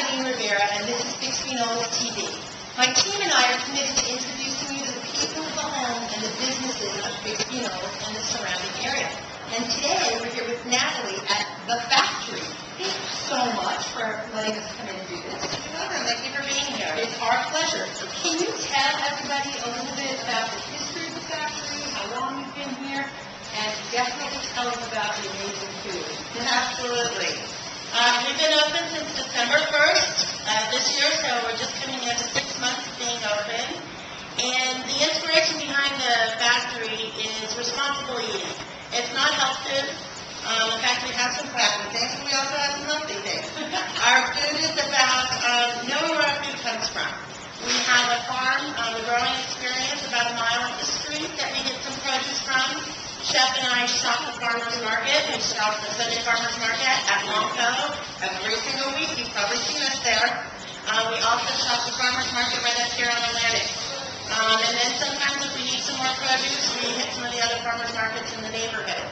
Eileen Rivera, and this is Fixing-Knowles TV. My team and I are committed to introducing you to the people of the home and the businesses of Fixing-Knowles and the surrounding area. And today, we're here with Natalie at The Factory. Thank you so much for letting us come in and do this. You're welcome. Thank you for being here. It's our pleasure. Can you tell everybody a little bit about the history of the factory, how long you've been here, and definitely tell us about the amazing food? Absolutely. We've been open since December 1st this year, so we're just coming into 6 months of being open. And the inspiration behind the factory is responsible eating. It's not health food. The factory has some crappy things, and we also have some healthy things. Our food is about knowing where our food comes from. We have a farm, a growing experience about a mile up the street that we get some produce from. Chef and I shop the farmer's market. We shop the Sunday farmer's market at Longco every single week. You've probably seen us there. We also shop the farmer's market right up here on Atlantic. And then sometimes if we need some more produce, we hit some of the other farmer's markets in the neighborhood.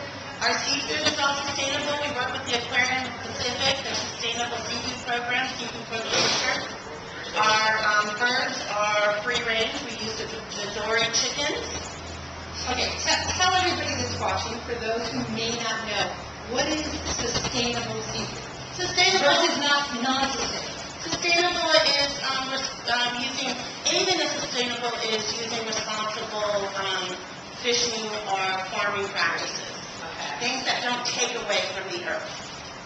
Our seafood is all sustainable. We work with the Aquarium Pacific, their sustainable seafood program, keeping food research. Our birds are free range. We use the Dory chickens. Okay, tell everybody that's watching, for those who may not know, what is sustainable seafood? Sustainable versus non-sustainable. Sustainable is using, anything that's sustainable is using responsible fishing or farming practices. Okay. Things that don't take away from the earth.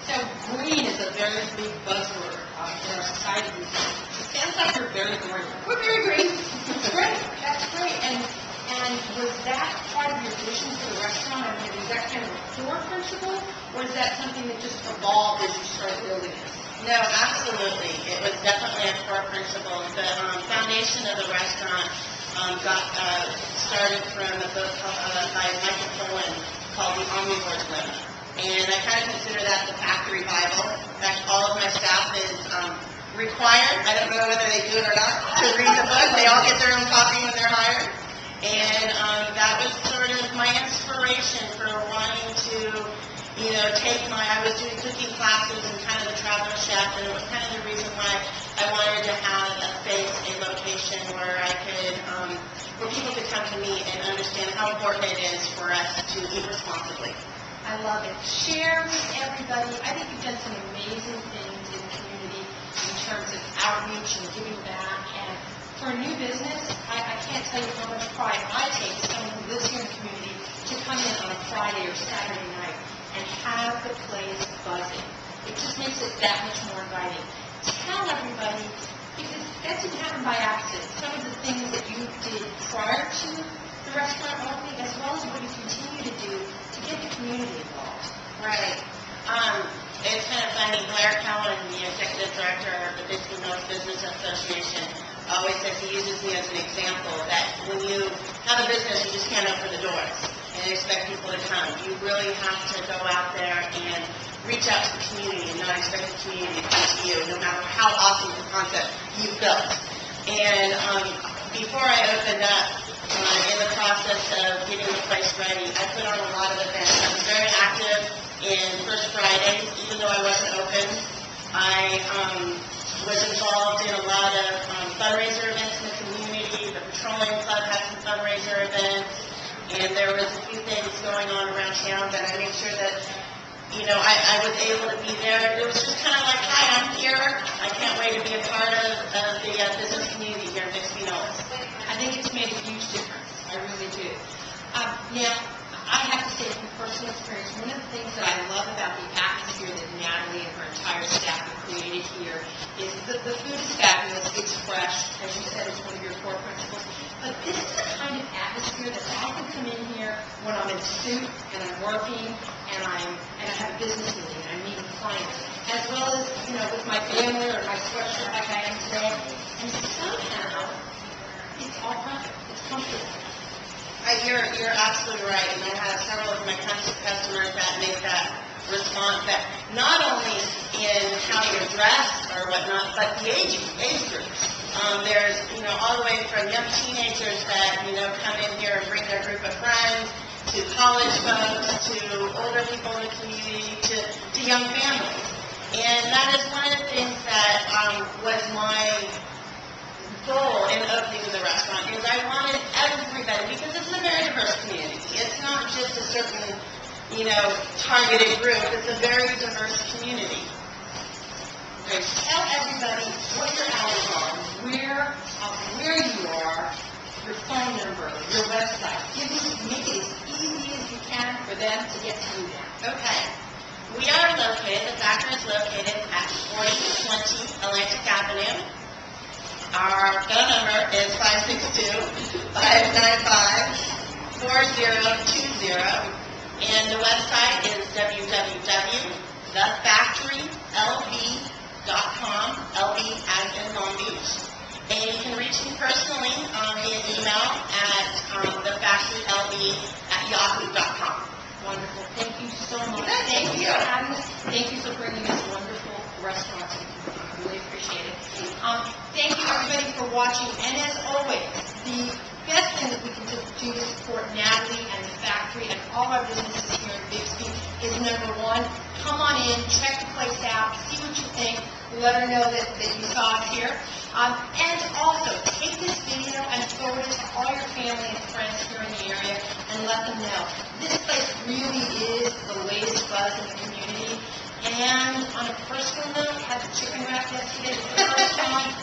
So green is a very big buzzword in our society these days. It sounds like we're very green. We're very green. That's great. That's great. And was that part of your vision for the restaurant? I mean, was that kind of a core principle, or is that something that just evolved as you started building it? No, absolutely. It was definitely a core principle. The foundation of the restaurant got started from a book by Michael Pollan called The Omnivore's Limit. And I kind of consider that the factory Bible. In fact, all of my staff is required, I don't know whether they do it or not, to read the book. They all get their own copy when they're hired. And that was sort of my inspiration for wanting to, I was doing cooking classes and kind of the traveler chef, and it was kind of the reason why I wanted to have a space, a location where I could, where people could come to me and understand how important it is for us to eat responsibly. I love it. Share with everybody. I think you've done some amazing things in the community in terms of outreach and giving back. And for a new business, I can't tell you how much pride I take as someone who lives here in the community to come in on a Friday or Saturday night and have the place buzzing. It just makes it that much more inviting. Tell everybody, because that didn't happen by accident, some of the things that you did prior to the restaurant opening, as well as what you continue to do to get the community involved. Right. It's kind of funny. Blair Cowan, the executive director of the Fixing-Knowles Business Association, always says, he uses me as an example, that when you have a business, you just can't open the doors and expect people to come. You really have to go out there and reach out to the community and not expect the community to come to you, no matter how awesome the concept you've built. And before I opened up, in the process of getting the place ready, I put on a lot of events. I was very active in First Fridays, even though I wasn't open. I was involved in a lot of fundraiser events in the community. The Petroleum Club had some fundraiser events, and there was a few things going on around town that I made sure that, I was able to be there. It was just kind of like, hi, I'm here. I can't wait to be a part of the business community here in Fixing-Knowles. I think it's made a huge difference. I really do. Now, I have to say from personal experience, one of the things that I love about the atmosphere that Natalie and her entire staff have created here is that the food is fabulous, it's fresh, as you said, it's one of your core principles. But this is the kind of atmosphere that I can come in here when I'm in a suit and I'm working and I have a business meeting and I'm meeting clients, as well as, with my family or my sweatshirt like I am today. And somehow, it's all perfect. It's comfortable. You're absolutely right, and I have several of my customers that make that response, that not only in how you're dressed or whatnot, but the age groups. There's, all the way from young teenagers that, come in here and bring their group of friends, to college folks, to older people in the community, to young families. And that is one of the things that was my goal in opening the restaurant, is I wanted everybody, because it's a very diverse community. It's not just a certain, targeted group. It's a very diverse community. Okay, tell everybody what your hours are, where you are, your phone number, your website. Make it as easy as you can for them to get to you now. Okay. We are located, the factory is located at 4020 Atlantic Avenue. Our phone number is 562-595-4020. And the website is www.thefactorylb.com, LB as in Long Beach. And you can reach me personally via email at thefactorylb@yahoo.com. Wonderful. Thank you so much. Thank you. For having us. Thank you for bringing this wonderful restaurant to me. I really appreciate it. Thank you, everybody, for watching. And as always, the best thing that we can do to support Natalie and the factory and all our businesses here in Bixby is, number one, come on in, check the place out, see what you think, let her know that you saw us here. And also, take this video and forward it to all your family and friends here in the area and let them know. This place really is the latest buzz in the community. And on a personal note, I had the chicken wrap yesterday for the first time.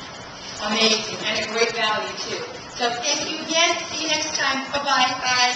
Amazing, and a great value, too. So thank you again. See you next time. Bye-bye. Bye.